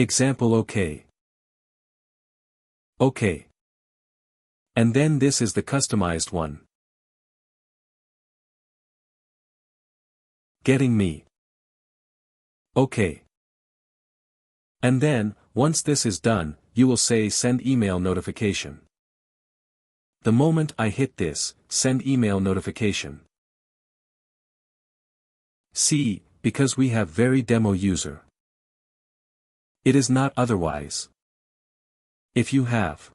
Example OK. OK. And then this is the customized one. Getting me. OK. And then, once this is done, you will say send email notification. The moment I hit this, send email notification. See, because we have very demo user. It is not otherwise. If you have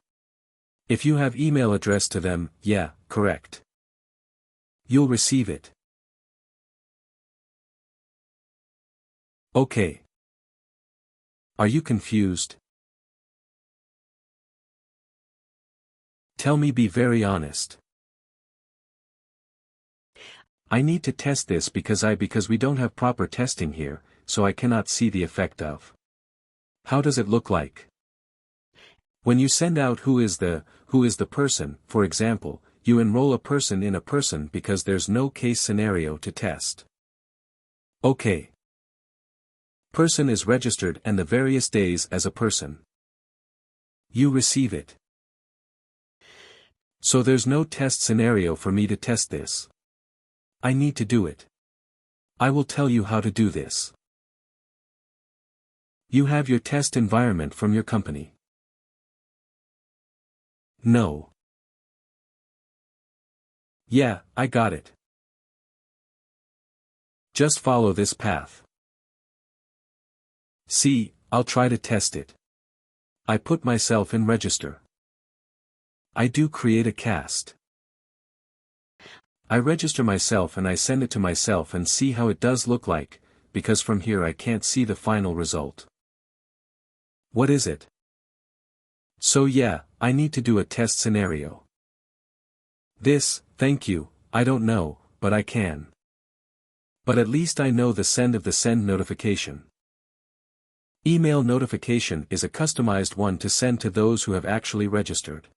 email address to them, yeah, correct. You'll receive it. Okay. Are you confused? Tell me, be very honest. I need to test this because we don't have proper testing here, so I cannot see the effect of. How does it look like? When you send out who is the person, for example, you enroll a person in a person because there's no case scenario to test. Okay. Person is registered and the various days as a person. You receive it. So there's no test scenario for me to test this. I need to do it. I will tell you how to do this. You have your test environment from your company. No. Yeah, I got it. Just follow this path. See, I'll try to test it. I put myself in register. I do create a cast. I register myself and I send it to myself and see how it does look like, because from here I can't see the final result. What is it? So yeah, I need to do a test scenario. This, thank you, I don't know, but I can. But at least I know the send of the send notification. Email notification is a customized one to send to those who have actually registered.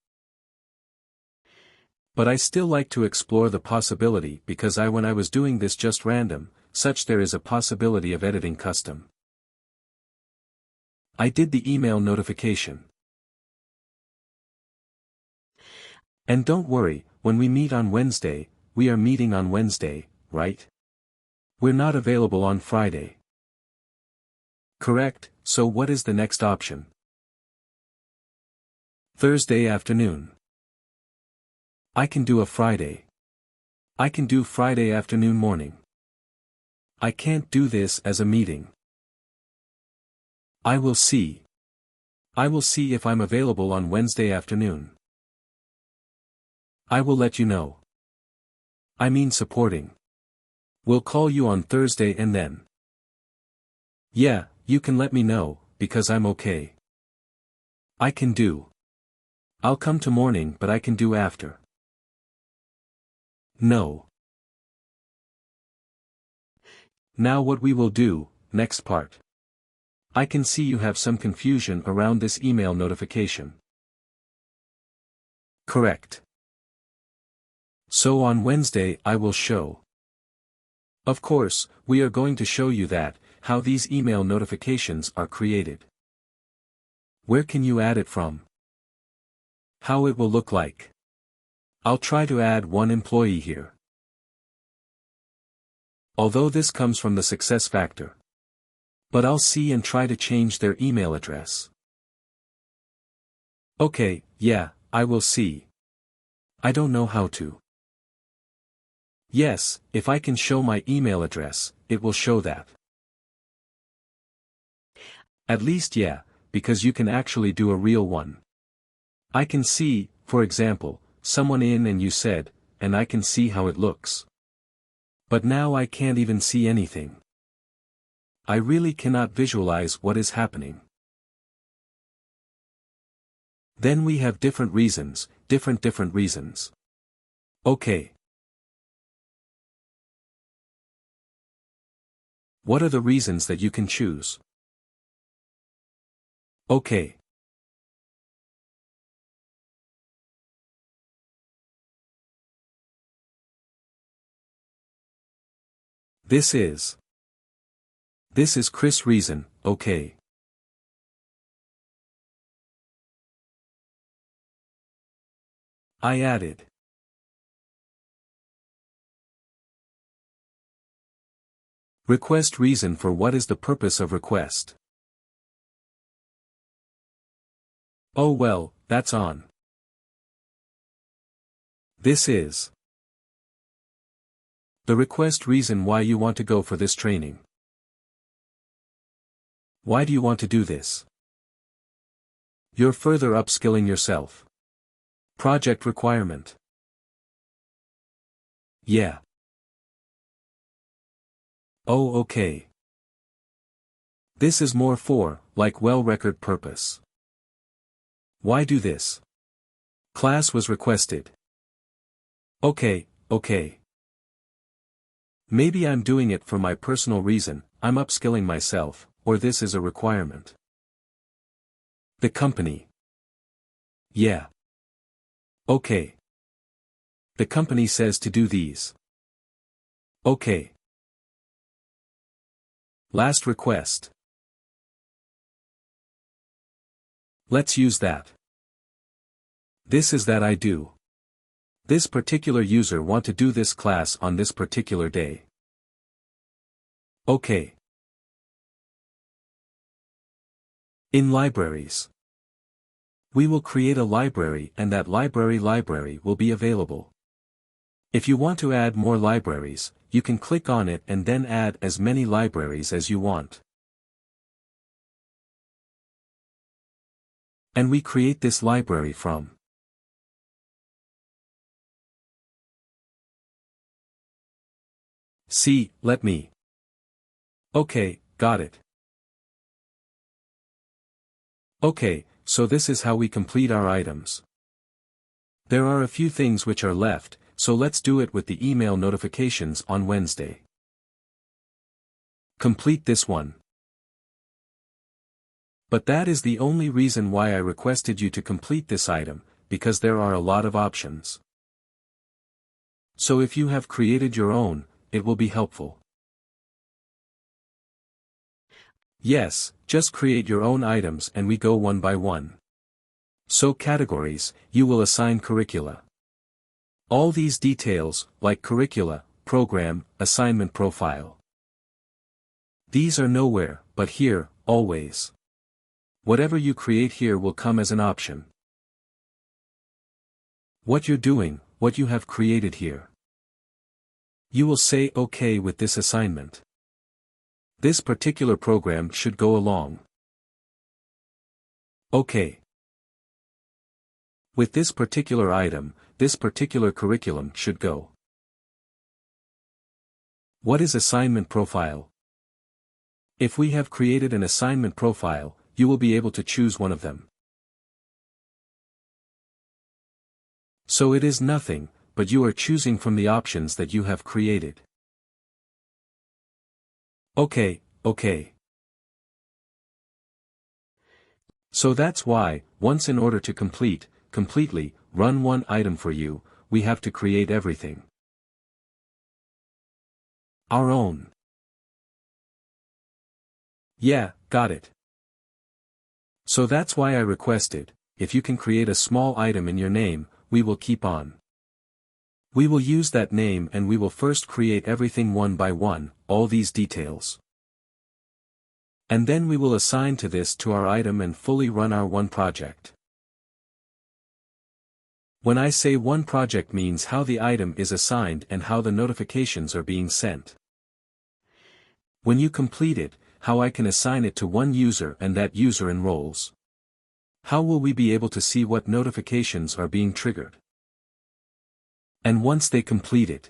But I still like to explore the possibility because when I was doing this just random, such there is a possibility of editing custom. I did the email notification. And don't worry, when we meet on Wednesday, we are meeting on Wednesday, right? We're not available on Friday. Correct, so what is the next option? Thursday afternoon. I can do a Friday. I can do Friday afternoon morning. I can't do this as a meeting. I will see. I will see if I'm available on Wednesday afternoon. I will let you know. I mean supporting. We'll call you on Thursday and then. Yeah, you can let me know, because I'm okay. I can do. I'll come to morning but I can do after. No. Now what we will do, next part. I can see you have some confusion around this email notification. Correct. So on Wednesday I will show. Of course, we are going to show you how these email notifications are created. Where can you add it from? How it will look like. I'll try to add one employee here. Although this comes from the success factor. But I'll see and try to change their email address. Okay, yeah, I will see. I don't know how to. Yes, if I can show my email address, it will show that. At least yeah, because you can actually do a real one. I can see, for example, someone in and you said, and I can see how it looks. But now I can't even see anything. I really cannot visualize what is happening. Then we have different reasons, different reasons. Okay. What are the reasons that you can choose? Okay. This is Chris' reason, okay. I added. Request reason for what is the purpose of request. Oh well, that's on. This is the request reason why you want to go for this training. Why do you want to do this? You're further upskilling yourself. Project requirement. Yeah. Oh okay. This is more for, like well-record purpose. Why do this? Class was requested. Okay. Maybe I'm doing it for my personal reason, I'm upskilling myself, or this is a requirement. The company. Yeah. Okay. The company says to do these. Okay. Last request. Let's use that. This is that I do. This particular user want to do this class on this particular day. Okay. In libraries. We will create a library and that library will be available. If you want to add more libraries, you can click on it and then add as many libraries as you want. And we create this library from See, let me. Okay, got it. Okay, so this is how we complete our items. There are a few things which are left, so let's do it with the email notifications on Wednesday. Complete this one. But that is the only reason why I requested you to complete this item, because there are a lot of options. So if you have created your own, it will be helpful. Yes, just create your own items and we go one by one. So categories, you will assign curricula. All these details, like curricula, program, assignment profile. These are nowhere, but here, always. Whatever you create here will come as an option. What you're doing, what you have created here. You will say OK with this assignment. This particular program should go along. OK. With this particular item, this particular curriculum should go. What is assignment profile? If we have created an assignment profile, you will be able to choose one of them. So it is nothing, but you are choosing from the options that you have created. Okay. So that's why, once in order to completely, run one item for you, we have to create everything. Our own. Yeah, got it. So that's why I requested, if you can create a small item in your name, we will keep on. We will use that name and we will first create everything one by one, all these details. And then we will assign to this to our item and fully run our one project. When I say one project means how the item is assigned and how the notifications are being sent. When you complete it, how I can assign it to one user and that user enrolls. How will we be able to see what notifications are being triggered? And once they complete it,